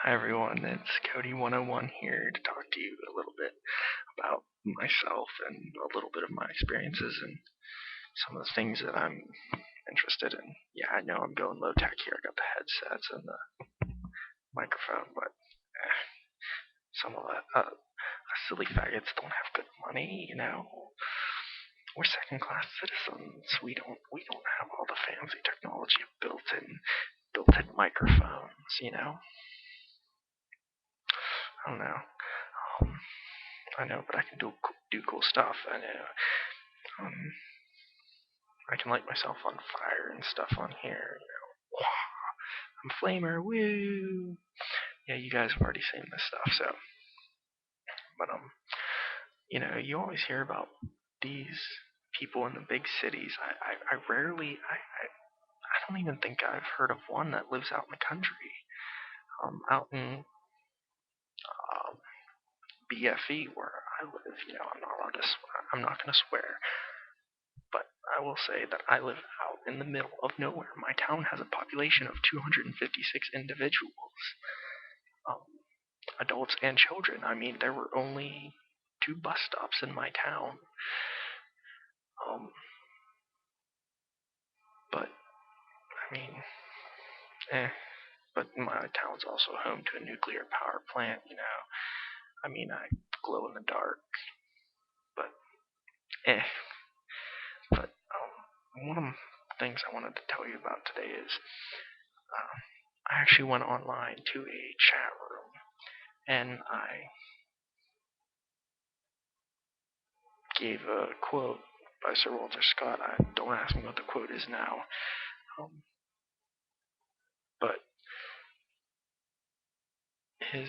Hi everyone, it's Cody 101 here to talk to you a little bit about myself and a little bit of my experiences and some of the things that I'm interested in. Yeah, I know I'm going low tech here. I got the headsets and the microphone, but some of the silly faggots don't have good money. We're second class citizens. We don't have all the fancy technology of built-in microphones. I don't know. Um, I know, but I can do cool stuff. I know. Um, I can light myself on fire and stuff on here. I'm a flamer, woo! Yeah, you guys have already seen this stuff, so. But you always hear about these people in the big cities. I rarely, I don't even think I've heard of one that lives out in the country. Out in BFE where I live, I'm not allowed to swear. I'm not gonna swear, but I will say that I live out in the middle of nowhere. My town has a population of 256 individuals, um, adults and children. I mean, there were only 2 bus stops in my town. Um, but I mean, eh. But my town's also home to a nuclear power plant. I mean, I glow in the dark, but eh. But one of the things I wanted to tell you about today is I actually went online to a chat room and I gave a quote by Sir Walter Scott. Don't ask me what the quote is now, um, but his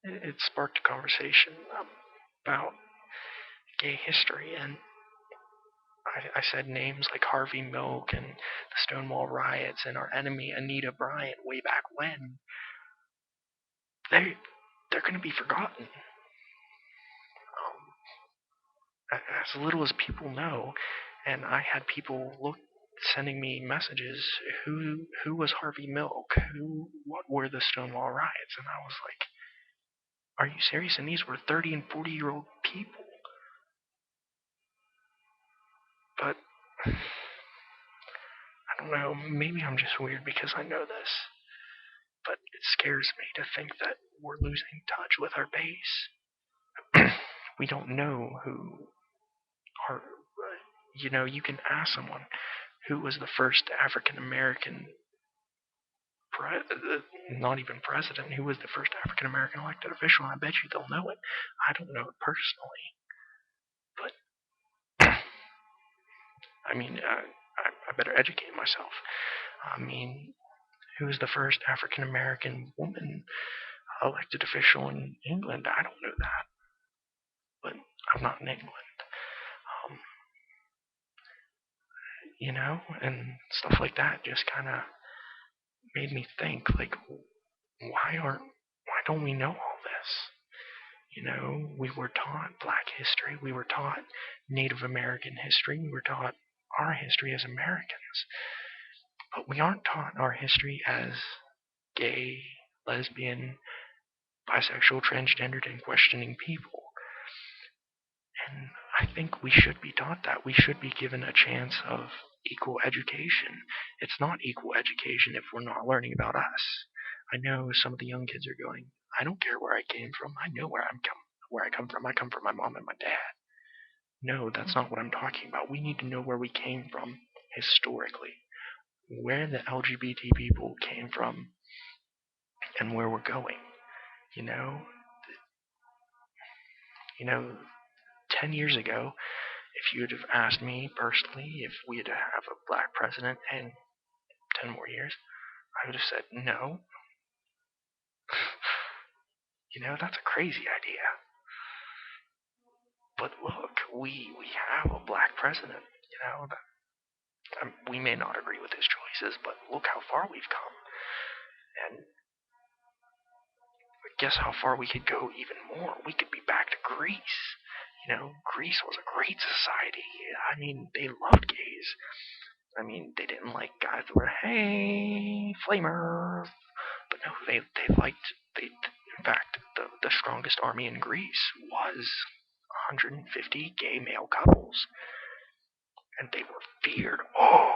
it sparked a conversation about gay history, and I said names like Harvey Milk and the Stonewall riots and our enemy Anita Bryant way back when. They're going to be forgotten. As little as people know, and I had people sending me messages. Who was Harvey Milk? What were the Stonewall riots? And I was like, are you serious? And these were 30 and 40-year-old people. But I don't know. Maybe I'm just weird because I know this. But it scares me to think that we're losing touch with our base. We don't know who are. You can ask someone who was the first African American not even president, who was the first African American elected official, and I bet you they'll know it. I don't know it personally, but I mean, I better educate myself. I mean, who was the first African American woman elected official in England? I don't know that, but I'm not in England. Um, and stuff like that just kind of made me think, like, why don't we know all this? We were taught Black history, we were taught Native American history, we were taught our history as Americans, but we aren't taught our history as gay, lesbian, bisexual, transgendered, and questioning people. And I think we should be taught that. We should be given a chance of equal education. It's not equal education if we're not learning about us. I know some of the young kids are going, I don't care where I came from. I know where I come from. I come from my mom and my dad. No, that's not what I'm talking about. We need to know where we came from historically, where the LGBT people came from, and where we're going. You know, you know, 10 years ago, if you'd have asked me personally if we'd have a black president in 10 more years, I would have said no. That's a crazy idea. But look, we have a black president. We may not agree with his choices, but look how far we've come. And guess how far we could go even more? We could be back to Greece. Greece was a great society. I mean, they loved gays. I mean, they didn't like guys that were, hey, flamers. But No, they liked they. In fact, the strongest army in Greece was 150 gay male couples, and they were feared. Oh,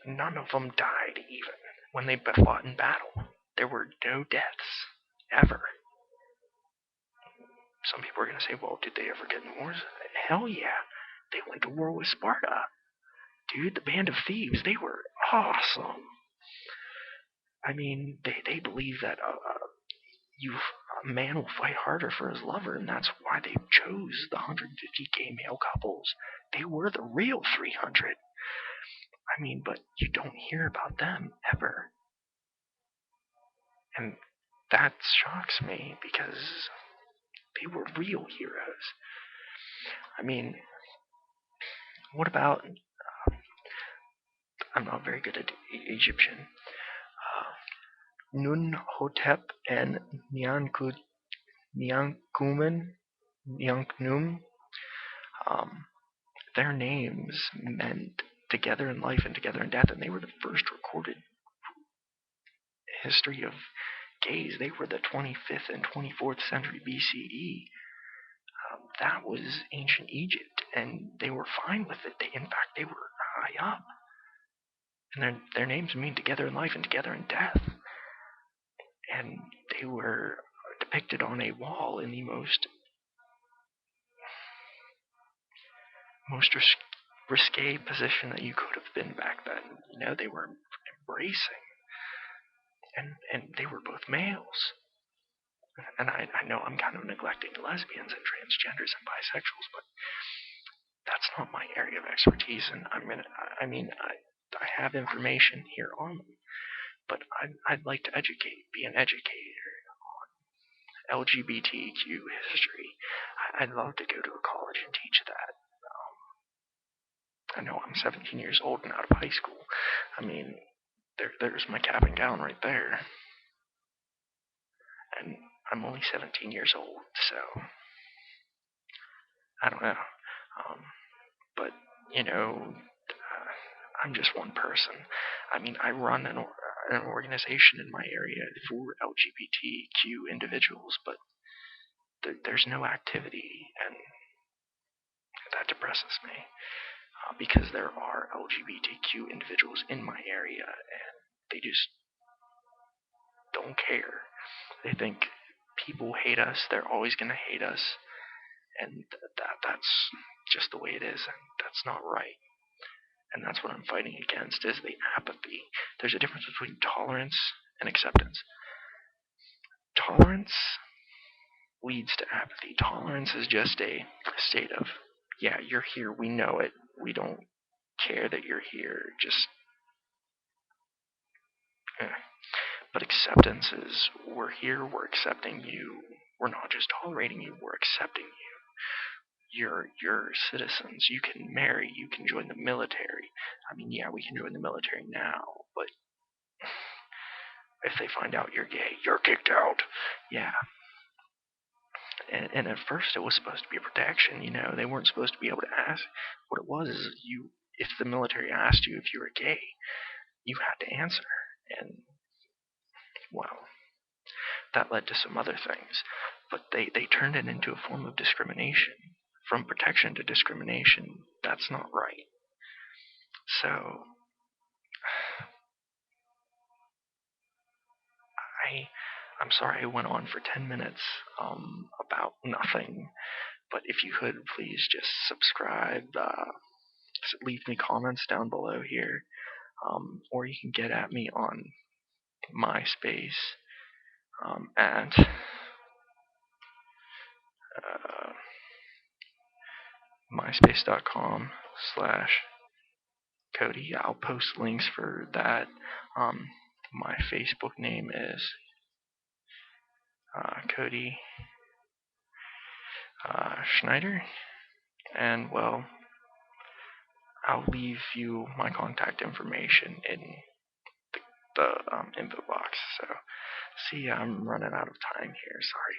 none of them died even when they fought in battle. There were no deaths ever. Some people are going to say, well, did they ever get in wars? Hell yeah. They went to war with Sparta. Dude, the band of thieves, they were awesome. I mean, they believe that a man will fight harder for his lover, and that's why they chose the 150 gay male couples. They were the real 300. I mean, but you don't hear about them ever. And that shocks me because they were real heroes. I mean, what about. I'm not very good at Egyptian. Nun Hotep and Nyankumen, Nyanknum, um, their names meant together in life and together in death, and they were the first recorded history of gays. They were the 25th and 24th century BCE. That was ancient Egypt, and they were fine with it. In fact, they were high up, and their names mean together in life and together in death. And they were depicted on a wall in the most risque position that you could have been back then. They were embracing, and they were both males. And I know I'm kind of neglecting lesbians and transgenders and bisexuals, but that's not my area of expertise. And I have information here on them, but I'd like to be an educator on LGBTQ history. I'd love to go to a college and teach that. I know I'm 17 years old and out of high school. I mean, there's my cap and gown right there. And I'm only 17 years old, so I don't know. But, I'm just one person. I mean, I run an organization in my area for LGBTQ individuals, but there's no activity, and that depresses me. Because there are LGBTQ individuals in my area, and they just don't care. They think people hate us, they're always going to hate us, and that's just the way it is, and that's not right. And that's what I'm fighting against, is the apathy. There's a difference between tolerance and acceptance. Tolerance leads to apathy. Tolerance is just a state of, yeah, you're here, we know it, we don't care that you're here, just But acceptance is, we're here, we're accepting you. We're not just tolerating you, we're accepting you. You're citizens. You can marry, you can join the military. I mean, yeah, we can join the military now, but if they find out you're gay, you're kicked out. Yeah. And at first it was supposed to be a protection, they weren't supposed to be able to ask. What it was is, if the military asked you if you were gay, you had to answer. And, well, that led to some other things. But they turned it into a form of discrimination. From protection to discrimination, that's not right. So, I'm sorry I went on for 10 minutes about nothing. But if you could, please just subscribe, leave me comments down below here, or you can get at me on MySpace at myspace.com/Cody. I'll post links for that. My Facebook name is Cody Schneider, and well, I'll leave you my contact information in the info box. So, see, I'm running out of time here. Sorry.